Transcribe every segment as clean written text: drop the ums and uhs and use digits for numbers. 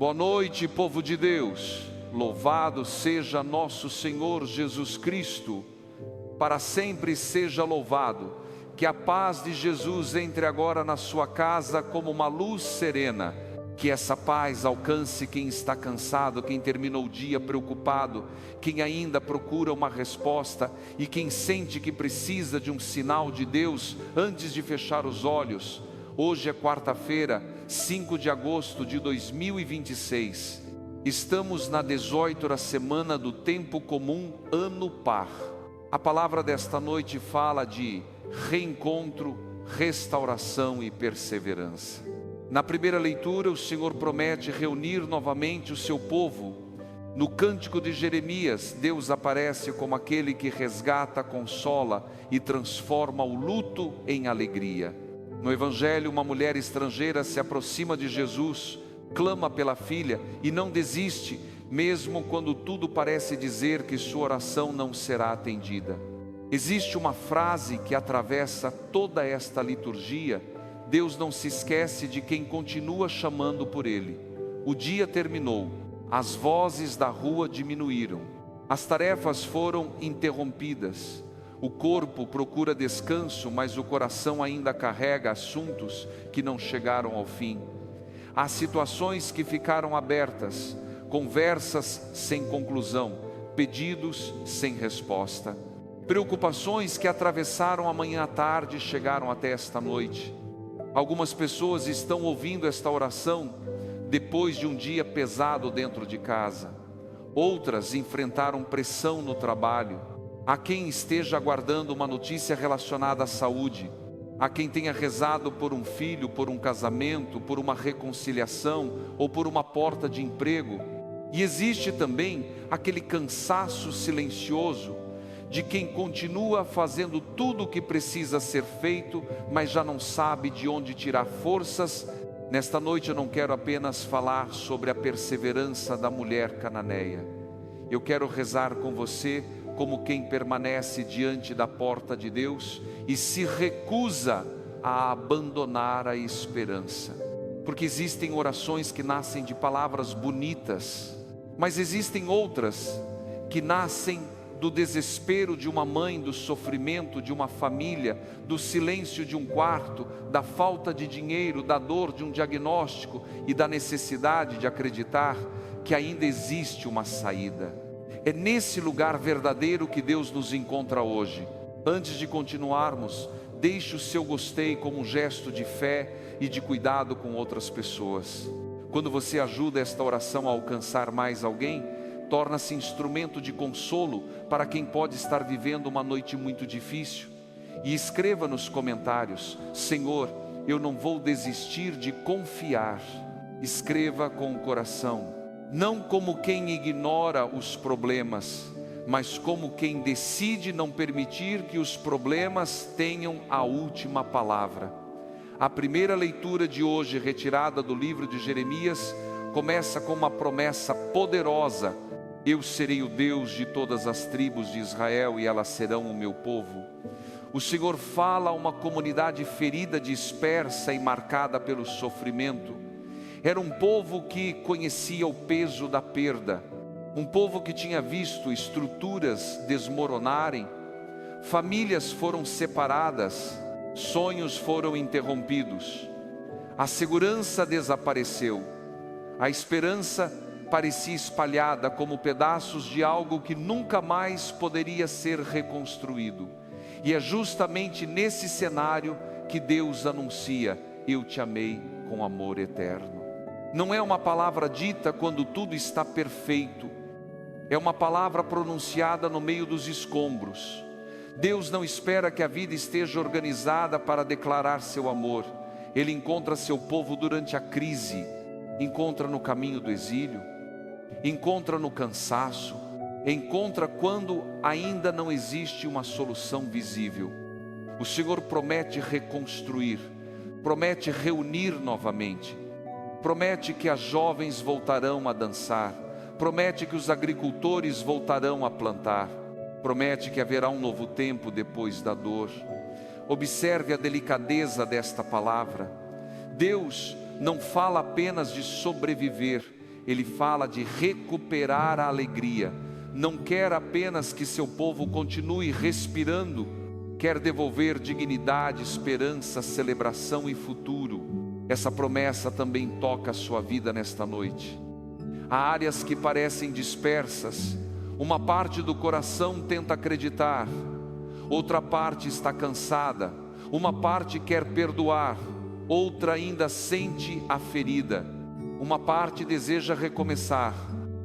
Boa noite, povo de Deus. Louvado seja nosso Senhor Jesus Cristo. Para sempre seja louvado. Que a paz de Jesus entre agora na sua casa como uma luz serena. Que essa paz alcance quem está cansado, quem terminou o dia preocupado, quem ainda procura uma resposta e quem sente que precisa de um sinal de Deus antes de fechar os olhos. Hoje é quarta-feira, 5 de agosto de 2026. Estamos na 18ª semana do tempo comum, ano par. A palavra desta noite fala de reencontro, restauração e perseverança. Na primeira leitura, o Senhor promete reunir novamente o seu povo. No cântico de Jeremias, Deus aparece como aquele que resgata, consola e transforma o luto em alegria. No Evangelho, uma mulher estrangeira se aproxima de Jesus, clama pela filha e não desiste, mesmo quando tudo parece dizer que sua oração não será atendida. Existe uma frase que atravessa toda esta liturgia. Deus não se esquece de quem continua chamando por Ele. O dia terminou, as vozes da rua diminuíram, as tarefas foram interrompidas. O corpo procura descanso, mas o coração ainda carrega assuntos que não chegaram ao fim. Há situações que ficaram abertas, conversas sem conclusão, pedidos sem resposta. Preocupações que atravessaram a manhã à tarde e chegaram até esta noite. Algumas pessoas estão ouvindo esta oração depois de um dia pesado dentro de casa. Outras enfrentaram pressão no trabalho. Há quem esteja aguardando uma notícia relacionada à saúde. Há quem tenha rezado por um filho, por um casamento, por uma reconciliação ou por uma porta de emprego. E existe também aquele cansaço silencioso de quem continua fazendo tudo o que precisa ser feito, mas já não sabe de onde tirar forças. Nesta noite eu não quero apenas falar sobre a perseverança da mulher cananeia. Eu quero rezar com você como quem permanece diante da porta de Deus e se recusa a abandonar a esperança. Porque existem orações que nascem de palavras bonitas, mas existem outras que nascem do desespero de uma mãe, do sofrimento de uma família, do silêncio de um quarto, da falta de dinheiro, da dor de um diagnóstico e da necessidade de acreditar que ainda existe uma saída. É nesse lugar verdadeiro que Deus nos encontra hoje. Antes de continuarmos, deixe o seu gostei como um gesto de fé e de cuidado com outras pessoas. Quando você ajuda esta oração a alcançar mais alguém, torna-se instrumento de consolo para quem pode estar vivendo uma noite muito difícil. E escreva nos comentários: Senhor, eu não vou desistir de confiar. Escreva com o coração. Não como quem ignora os problemas, mas como quem decide não permitir que os problemas tenham a última palavra. A primeira leitura de hoje, retirada do livro de Jeremias, começa com uma promessa poderosa: eu serei o Deus de todas as tribos de Israel e elas serão o meu povo. O Senhor fala a uma comunidade ferida, dispersa e marcada pelo sofrimento. Era um povo que conhecia o peso da perda, um povo que tinha visto estruturas desmoronarem, famílias foram separadas, sonhos foram interrompidos, a segurança desapareceu, a esperança parecia espalhada como pedaços de algo que nunca mais poderia ser reconstruído. E é justamente nesse cenário que Deus anuncia: eu te amei com amor eterno. Não é uma palavra dita quando tudo está perfeito, é uma palavra pronunciada no meio dos escombros. Deus não espera que a vida esteja organizada para declarar seu amor. Ele encontra seu povo durante a crise, encontra no caminho do exílio, encontra no cansaço, encontra quando ainda não existe uma solução visível. O Senhor promete reconstruir, promete reunir novamente. Promete que as jovens voltarão a dançar, promete que os agricultores voltarão a plantar, promete que haverá um novo tempo depois da dor. Observe a delicadeza desta palavra. Deus não fala apenas de sobreviver, ele fala de recuperar a alegria. Não quer apenas que seu povo continue respirando, quer devolver dignidade, esperança, celebração e futuro. Essa promessa também toca a sua vida nesta noite. Há áreas que parecem dispersas. Uma parte do coração tenta acreditar, outra parte está cansada, uma parte quer perdoar, outra ainda sente a ferida. Uma parte deseja recomeçar,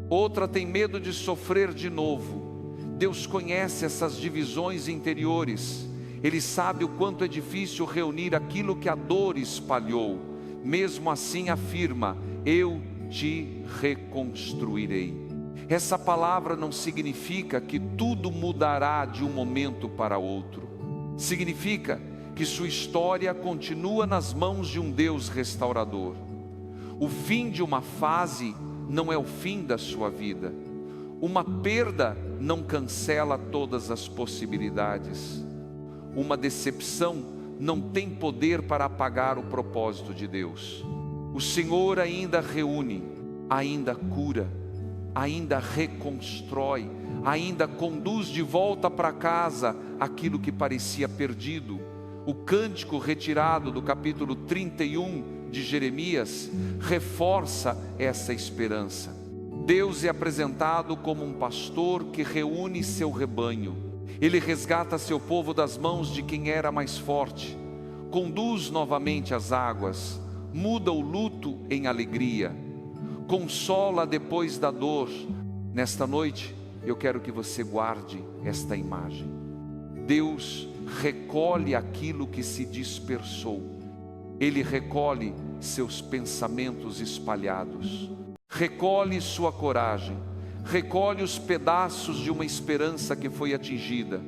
outra tem medo de sofrer de novo. Deus conhece essas divisões interiores. Ele sabe o quanto é difícil reunir aquilo que a dor espalhou. Mesmo assim afirma: eu te reconstruirei. Essa palavra não significa que tudo mudará de um momento para outro. Significa que sua história continua nas mãos de um Deus restaurador. O fim de uma fase não é o fim da sua vida. Uma perda não cancela todas as possibilidades. Uma decepção não tem poder para apagar o propósito de Deus. O Senhor ainda reúne, ainda cura, ainda reconstrói, ainda conduz de volta para casa aquilo que parecia perdido. O cântico retirado do capítulo 31 de Jeremias reforça essa esperança. Deus é apresentado como um pastor que reúne seu rebanho. Ele resgata seu povo das mãos de quem era mais forte, conduz novamente as águas, muda o luto em alegria, consola depois da dor. Nesta noite, eu quero que você guarde esta imagem. Deus recolhe aquilo que se dispersou. Ele recolhe seus pensamentos espalhados, recolhe sua coragem, recolhe os pedaços de uma esperança que foi atingida,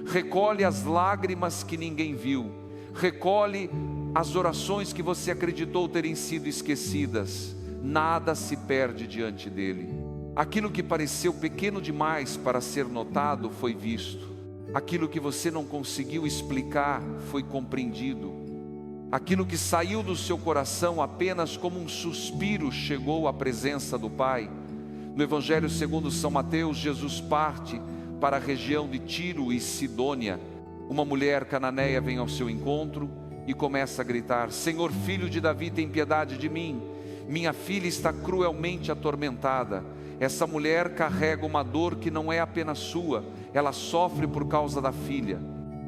recolhe as lágrimas que ninguém viu, recolhe as orações que você acreditou terem sido esquecidas. Nada se perde diante dele. Aquilo que pareceu pequeno demais para ser notado foi visto. Aquilo que você não conseguiu explicar foi compreendido. Aquilo que saiu do seu coração apenas como um suspiro chegou à presença do Pai. No Evangelho segundo São Mateus, Jesus parte para a região de Tiro e Sidônia. Uma mulher cananeia vem ao seu encontro e começa a gritar: Senhor, filho de Davi, tem piedade de mim. Minha filha está cruelmente atormentada. Essa mulher carrega uma dor que não é apenas sua, ela sofre por causa da filha.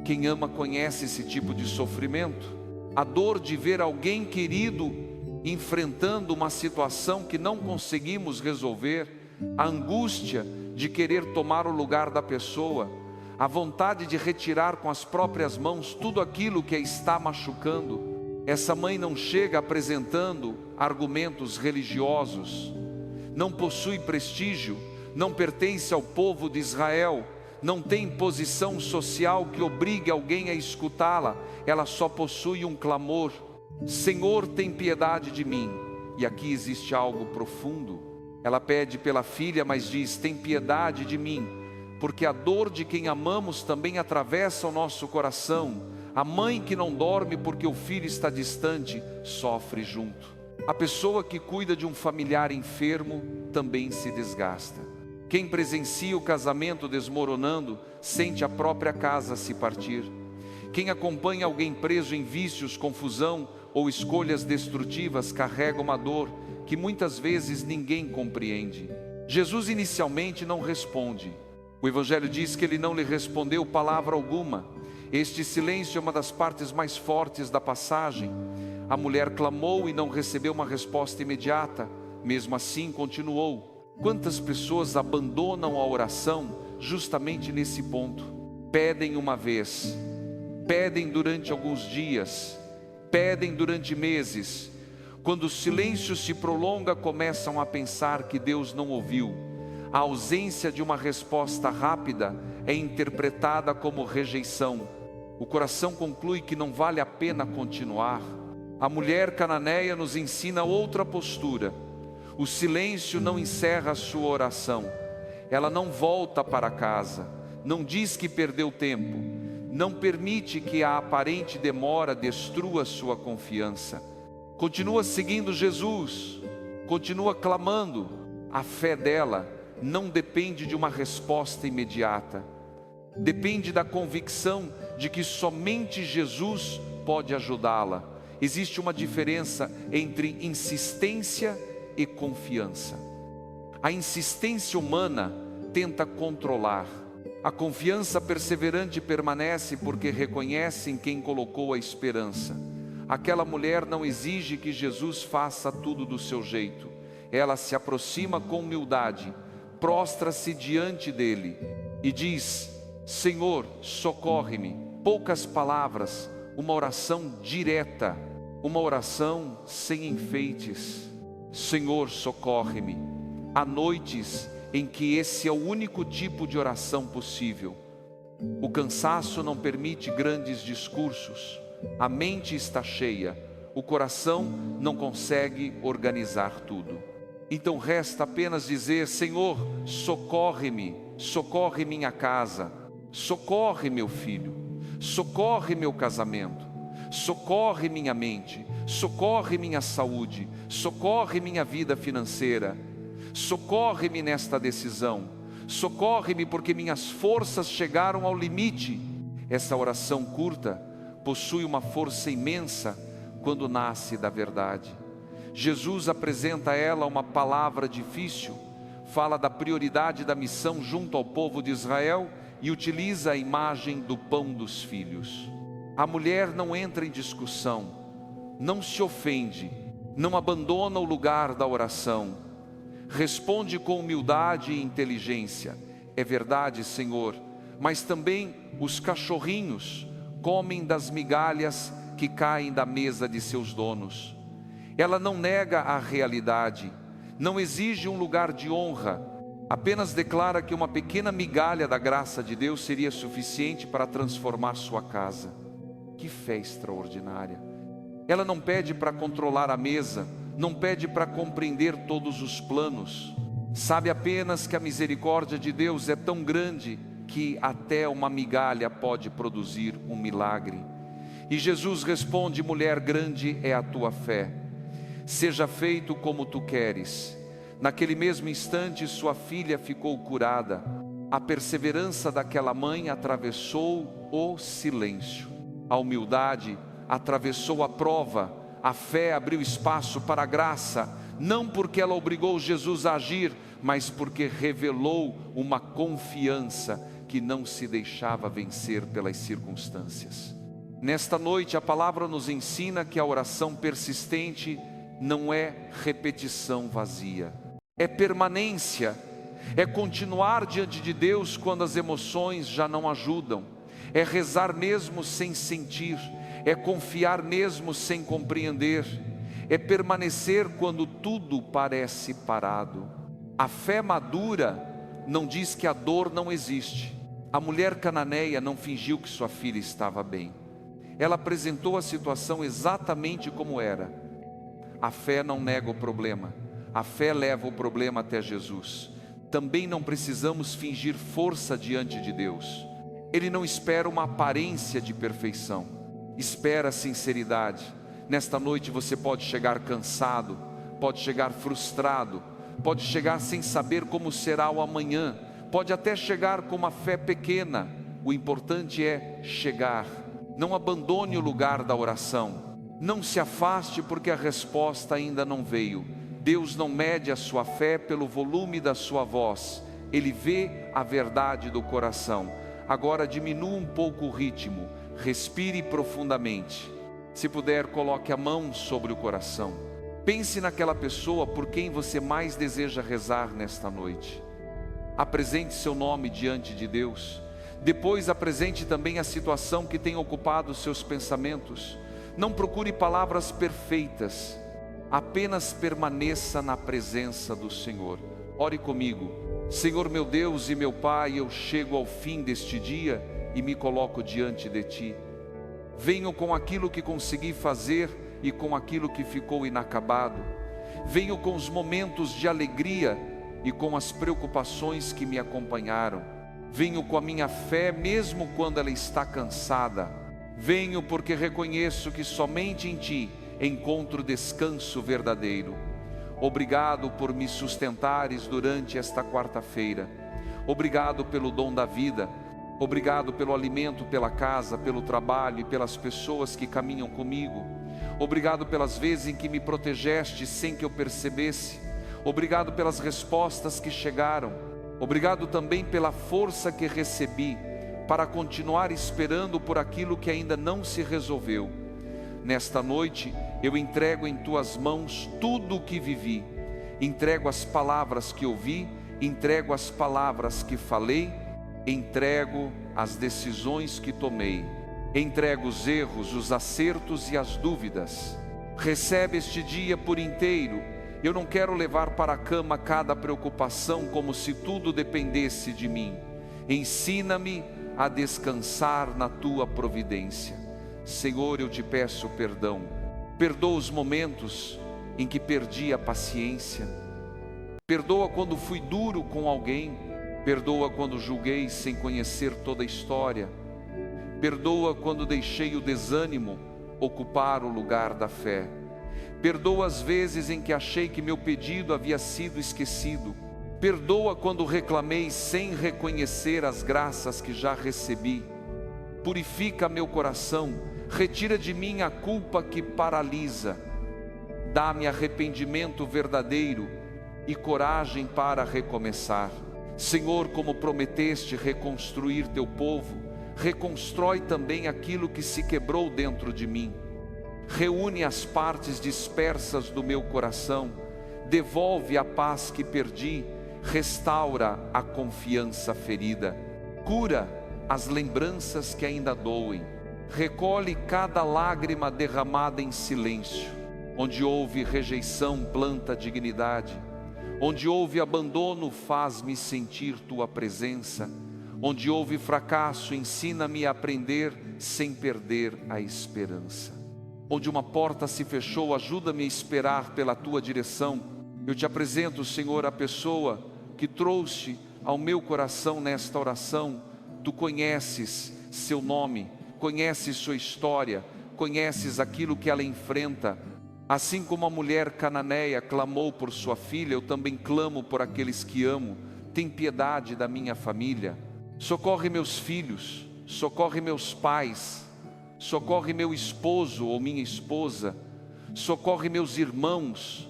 Quem ama conhece esse tipo de sofrimento. A dor de ver alguém querido enfrentando uma situação que não conseguimos resolver, a angústia de querer tomar o lugar da pessoa, a vontade de retirar com as próprias mãos tudo aquilo que a está machucando. Essa mãe não chega apresentando argumentos religiosos, não possui prestígio, não pertence ao povo de Israel, não tem posição social que obrigue alguém a escutá-la. Ela só possui um clamor: Senhor, tem piedade de mim. E aqui existe algo profundo. Ela pede pela filha, mas diz: tem piedade de mim, porque a dor de quem amamos também atravessa o nosso coração. A mãe que não dorme porque o filho está distante, sofre junto. A pessoa que cuida de um familiar enfermo também se desgasta. Quem presencia o casamento desmoronando, sente a própria casa se partir. Quem acompanha alguém preso em vícios, confusão ou escolhas destrutivas, carrega uma dor que muitas vezes ninguém compreende. Jesus inicialmente não responde. O Evangelho diz que ele não lhe respondeu palavra alguma. Este silêncio é uma das partes mais fortes da passagem. A mulher clamou e não recebeu uma resposta imediata. Mesmo assim continuou. Quantas pessoas abandonam a oração justamente nesse ponto? Pedem uma vez, pedem durante alguns dias, pedem durante meses. Quando o silêncio se prolonga, começam a pensar que Deus não ouviu. A ausência de uma resposta rápida é interpretada como rejeição. O coração conclui que não vale a pena continuar. A mulher cananeia nos ensina outra postura. O silêncio não encerra a sua oração. Ela não volta para casa, não diz que perdeu tempo, não permite que a aparente demora destrua sua confiança. Continua seguindo Jesus, continua clamando, A fé dela não depende de uma resposta imediata. Depende da convicção de que somente Jesus pode ajudá-la. Existe uma diferença entre insistência e confiança. A insistência humana tenta controlar. A confiança perseverante permanece porque reconhece em quem colocou a esperança. Aquela mulher não exige que Jesus faça tudo do seu jeito. Ela se aproxima com humildade, prostra-se diante dele e diz: Senhor, socorre-me. Poucas palavras, uma oração direta, uma oração sem enfeites. Senhor, socorre-me. Há noites em que esse é o único tipo de oração possível. O cansaço não permite grandes discursos. A mente está cheia. O coração não consegue organizar tudo. Então resta apenas dizer: Senhor, socorre-me, socorre minha casa, socorre meu filho, socorre meu casamento, socorre minha mente, socorre minha saúde, socorre minha vida financeira, socorre-me nesta decisão, socorre-me porque minhas forças chegaram ao limite. Essa oração curta possui uma força imensa quando nasce da verdade. Jesus apresenta a ela uma palavra difícil, fala da prioridade da missão junto ao povo de Israel e utiliza a imagem do pão dos filhos. A mulher não entra em discussão, não se ofende, não abandona o lugar da oração, responde com humildade e inteligência: é verdade, Senhor, mas também os cachorrinhos comem das migalhas que caem da mesa de seus donos. Ela não nega a realidade, não exige um lugar de honra, apenas declara que uma pequena migalha da graça de Deus seria suficiente para transformar sua casa. Que fé extraordinária! Ela não pede para controlar a mesa, não pede para compreender todos os planos. Sabe apenas que a misericórdia de Deus é tão grande que até uma migalha pode produzir um milagre. E Jesus responde: mulher, grande é a tua fé. Seja feito como tu queres. Naquele mesmo instante sua filha ficou curada. A perseverança daquela mãe atravessou o silêncio. A humildade atravessou a prova. A fé abriu espaço para a graça. Não porque ela obrigou Jesus a agir, mas porque revelou uma confiança que não se deixava vencer pelas circunstâncias. Nesta noite a palavra nos ensina que a oração persistente não é repetição vazia, é permanência, é continuar diante de Deus quando as emoções já não ajudam, é rezar mesmo sem sentir, é confiar mesmo sem compreender, é permanecer quando tudo parece parado. A fé madura não diz que a dor não existe. A mulher cananeia não fingiu que sua filha estava bem, ela apresentou a situação exatamente como era. A fé não nega o problema, a fé leva o problema até Jesus. Também não precisamos fingir força diante de Deus. Ele não espera uma aparência de perfeição, espera sinceridade. Nesta noite você pode chegar cansado, pode chegar frustrado, pode chegar sem saber como será o amanhã, pode até chegar com uma fé pequena. O importante é chegar. Não abandone o lugar da oração. Não se afaste porque a resposta ainda não veio. Deus não mede a sua fé pelo volume da sua voz. Ele vê a verdade do coração. Agora diminua um pouco o ritmo. Respire profundamente. Se puder, coloque a mão sobre o coração. Pense naquela pessoa por quem você mais deseja rezar nesta noite. Apresente seu nome diante de Deus. Depois apresente também a situação que tem ocupado os seus pensamentos. Não procure palavras perfeitas, apenas permaneça na presença do Senhor. Ore comigo. Senhor meu Deus e meu Pai, eu chego ao fim deste dia e me coloco diante de Ti. Venho com aquilo que consegui fazer e com aquilo que ficou inacabado. Venho com os momentos de alegria e com as preocupações que me acompanharam. Venho com a minha fé mesmo quando ela está cansada. Venho porque reconheço que somente em Ti encontro descanso verdadeiro. Obrigado por me sustentares durante esta quarta-feira. Obrigado pelo dom da vida. Obrigado pelo alimento, pela casa, pelo trabalho e pelas pessoas que caminham comigo. Obrigado pelas vezes em que me protegeste sem que eu percebesse. Obrigado pelas respostas que chegaram. Obrigado também pela força que recebi para continuar esperando por aquilo que ainda não se resolveu. Nesta noite, eu entrego em tuas mãos tudo o que vivi. Entrego as palavras que ouvi, entrego as palavras que falei, entrego as decisões que tomei. Entrego os erros, os acertos e as dúvidas. Recebe este dia por inteiro. Eu não quero levar para a cama cada preocupação como se tudo dependesse de mim. Ensina-me a descansar na tua providência. Senhor, eu te peço perdão. Perdoa os momentos em que perdi a paciência. Perdoa quando fui duro com alguém. Perdoa quando julguei sem conhecer toda a história. Perdoa quando deixei o desânimo ocupar o lugar da fé. Perdoa as vezes em que achei que meu pedido havia sido esquecido. Perdoa quando reclamei sem reconhecer as graças que já recebi. Purifica meu coração, retira de mim a culpa que paralisa. Dá-me arrependimento verdadeiro e coragem para recomeçar. Senhor, como prometeste reconstruir teu povo, reconstrói também aquilo que se quebrou dentro de mim. Reúne as partes dispersas do meu coração, devolve a paz que perdi, restaura a confiança ferida, cura as lembranças que ainda doem, recolhe cada lágrima derramada em silêncio. Onde houve rejeição, planta dignidade. Onde houve abandono, faz-me sentir tua presença. Onde houve fracasso, ensina-me a aprender sem perder a esperança. Onde uma porta se fechou, ajuda-me a esperar pela tua direção. Eu te apresento, Senhor, a pessoa que trouxe ao meu coração nesta oração. Tu conheces seu nome, conheces sua história, conheces aquilo que ela enfrenta. Assim como a mulher cananeia clamou por sua filha, eu também clamo por aqueles que amo. Tem piedade da minha família. Socorre meus filhos, socorre meus pais, socorre meu esposo ou minha esposa, socorre meus irmãos,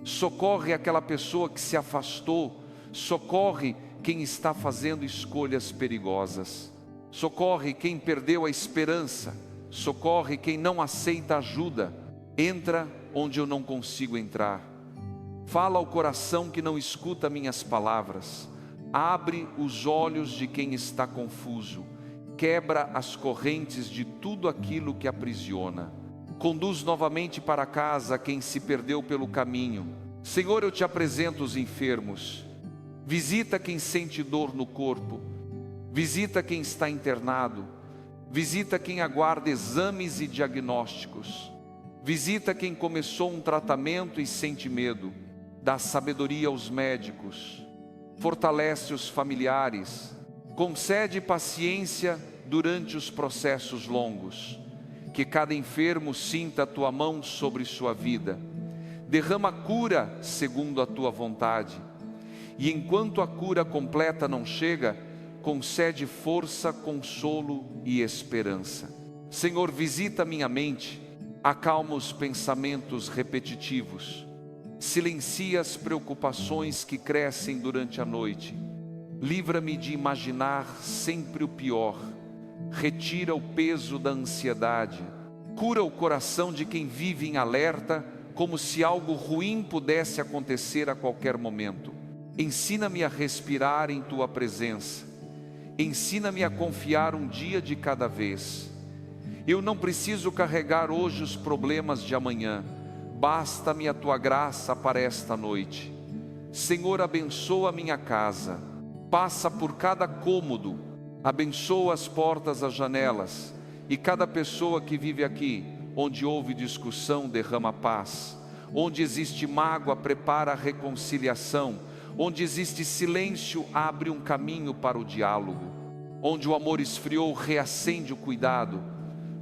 socorre aquela pessoa que se afastou, socorre quem está fazendo escolhas perigosas, socorre quem perdeu a esperança, socorre quem não aceita ajuda. Entra onde eu não consigo entrar. Fala ao coração que não escuta minhas palavras. Abre os olhos de quem está confuso. Quebra as correntes de tudo aquilo que aprisiona. Conduz novamente para casa quem se perdeu pelo caminho. Senhor, eu te apresento os enfermos. Visita quem sente dor no corpo. Visita quem está internado. Visita quem aguarda exames e diagnósticos. Visita quem começou um tratamento e sente medo. Dá sabedoria aos médicos. Fortalece os familiares. Concede paciência durante os processos longos. Que cada enfermo sinta a tua mão sobre sua vida. Derrama cura segundo a tua vontade. E enquanto a cura completa não chega, concede força, consolo e esperança. Senhor, visita minha mente. Acalma os pensamentos repetitivos. Silencia as preocupações que crescem durante a noite. Livra-me de imaginar sempre o pior. Retira o peso da ansiedade. Cura o coração de quem vive em alerta, como se algo ruim pudesse acontecer a qualquer momento. Ensina-me a respirar em tua presença. Ensina-me a confiar um dia de cada vez. Eu não preciso carregar hoje os problemas de amanhã. Basta-me a tua graça para esta noite. Senhor, abençoa a minha casa. Passa por cada cômodo. Abençoa as portas, as janelas. E cada pessoa que vive aqui, onde houve discussão, derrama paz. Onde existe mágoa, prepara a reconciliação. Onde existe silêncio, abre um caminho para o diálogo. Onde o amor esfriou, reacende o cuidado.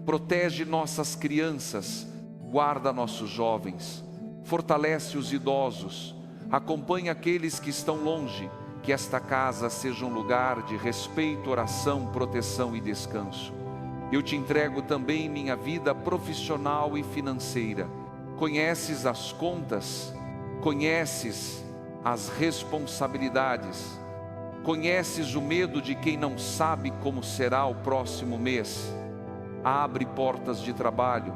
Protege nossas crianças, guarda nossos jovens. fortalece os idosos, acompanha aqueles que estão longe, que esta casa seja um lugar de respeito, oração, proteção e descanso. Eu te entrego também minha vida profissional e financeira. Conheces as contas, conheces as responsabilidades, conheces o medo de quem não sabe como será o próximo mês. Abre portas de trabalho,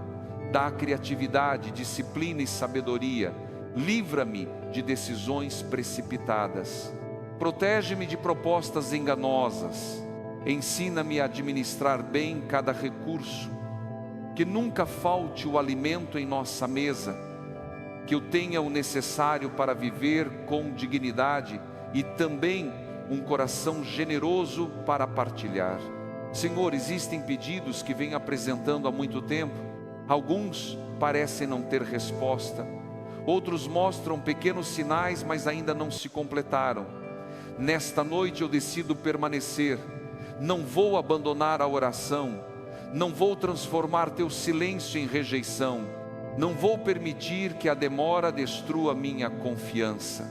dá criatividade, disciplina e sabedoria. Livra-me de decisões precipitadas. Protege-me de propostas enganosas. Ensina-me a administrar bem cada recurso. Que nunca falte o alimento em nossa mesa. Que eu tenha o necessário para viver com dignidade e também um coração generoso para partilhar. Senhor, existem pedidos que venho apresentando há muito tempo. Alguns parecem não ter resposta. Outros mostram pequenos sinais, mas ainda não se completaram. Nesta noite eu decido permanecer. Não vou abandonar a oração. Não vou transformar teu silêncio em rejeição. Não vou permitir que a demora destrua minha confiança.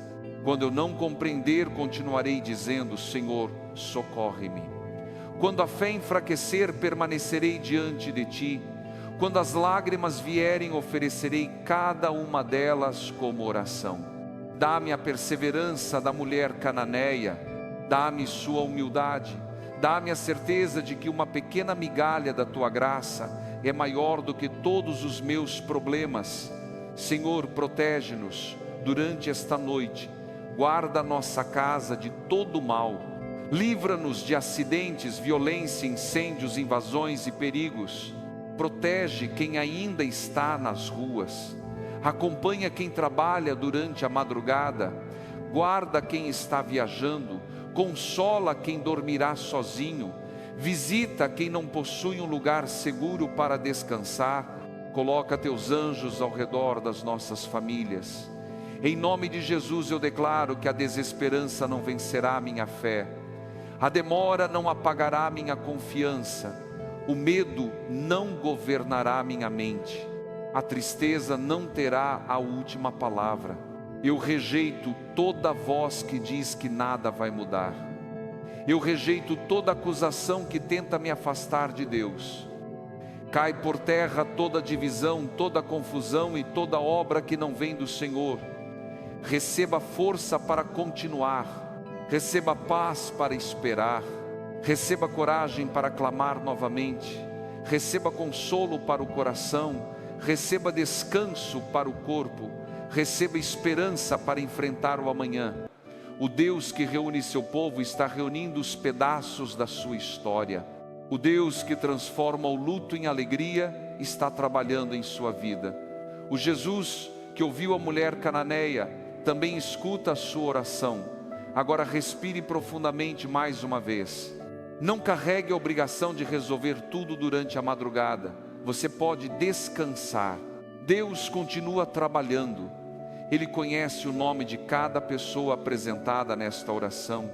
Quando eu não compreender, continuarei dizendo: Senhor, socorre-me. Quando a fé enfraquecer, permanecerei diante de ti. Quando as lágrimas vierem, oferecerei cada uma delas como oração. Dá-me a perseverança da mulher cananeia. Dá-me sua humildade. Dá-me a certeza de que uma pequena migalha da tua graça é maior do que todos os meus problemas. Senhor, protege-nos durante esta noite. Guarda a nossa casa de todo mal. Livra-nos de acidentes, violência, incêndios, invasões e perigos. Protege quem ainda está nas ruas. Acompanha quem trabalha durante a madrugada. Guarda quem está viajando. Consola quem dormirá sozinho. Visita quem não possui um lugar seguro para descansar. Coloca teus anjos ao redor das nossas famílias. Em nome de Jesus eu declaro que a desesperança não vencerá a minha fé. A demora não apagará a minha confiança. O medo não governará a minha mente. A tristeza não terá a última palavra. Eu rejeito toda voz que diz que nada vai mudar. Eu rejeito toda acusação que tenta me afastar de Deus. Cai por terra toda divisão, toda confusão e toda obra que não vem do Senhor. Receba força para continuar. Receba paz para esperar. Receba coragem para clamar novamente. Receba consolo para o coração. Receba descanso para o corpo. Receba esperança para enfrentar o amanhã. O Deus que reúne seu povo está reunindo os pedaços da sua história. O Deus que transforma o luto em alegria está trabalhando em sua vida. O Jesus que ouviu a mulher cananeia também escuta a sua oração. Agora respire profundamente mais uma vez. Não carregue a obrigação de resolver tudo durante a madrugada. Você pode descansar. Deus continua trabalhando. Ele conhece o nome de cada pessoa apresentada nesta oração.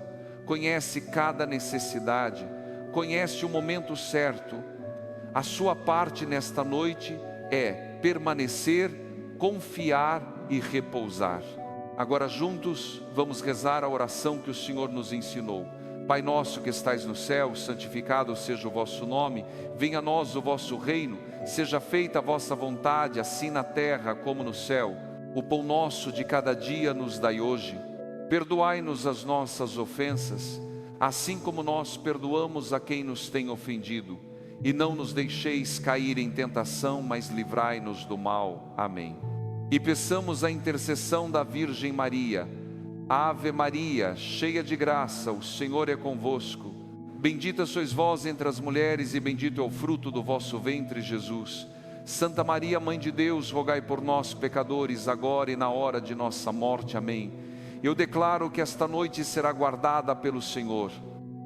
Conhece cada necessidade. Conhece o momento certo. A sua parte nesta noite é permanecer, confiar e repousar. Agora juntos vamos rezar a oração que o Senhor nos ensinou. Pai nosso que estais no céu, santificado seja o vosso nome. Venha a nós o vosso reino. Seja feita a vossa vontade, assim na terra como no céu. O pão nosso de cada dia nos dai hoje. Perdoai-nos as nossas ofensas, assim como nós perdoamos a quem nos tem ofendido. E não nos deixeis cair em tentação, mas livrai-nos do mal. Amém. E peçamos a intercessão da Virgem Maria. Ave Maria, cheia de graça, o Senhor é convosco. Bendita sois vós entre as mulheres e bendito é o fruto do vosso ventre, Jesus. Santa Maria, Mãe de Deus, rogai por nós, pecadores, agora e na hora de nossa morte. Amém. Eu declaro que esta noite será guardada pelo Senhor.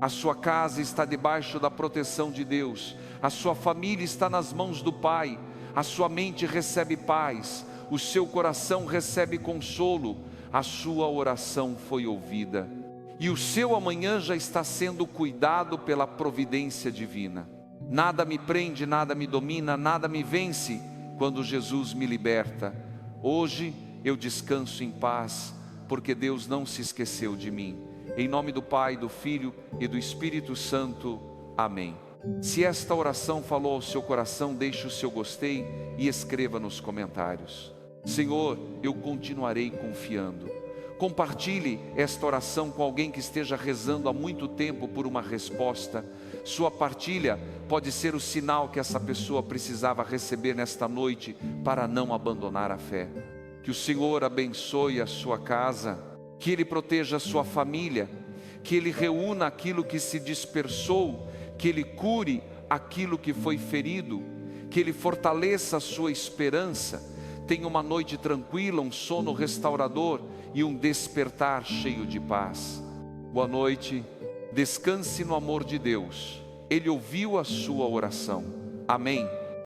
A sua casa está debaixo da proteção de Deus. A sua família está nas mãos do Pai. A sua mente recebe paz. O seu coração recebe consolo. A sua oração foi ouvida. E o seu amanhã já está sendo cuidado pela providência divina. Nada me prende, nada me domina, nada me vence quando Jesus me liberta. Hoje eu descanso em paz, porque Deus não se esqueceu de mim. Em nome do Pai, do Filho e do Espírito Santo. Amém. Se esta oração falou ao seu coração, deixe o seu gostei e escreva nos comentários. Senhor, eu continuarei confiando. Compartilhe esta oração com alguém que esteja rezando há muito tempo por uma resposta. Sua partilha pode ser o sinal que essa pessoa precisava receber nesta noite para não abandonar a fé. Que o Senhor abençoe a sua casa, que Ele proteja a sua família, que Ele reúna aquilo que se dispersou, que Ele cure aquilo que foi ferido, que Ele fortaleça a sua esperança. Tenha uma noite tranquila, um sono restaurador e um despertar cheio de paz. Boa noite, descanse no amor de Deus. Ele ouviu a sua oração. Amém.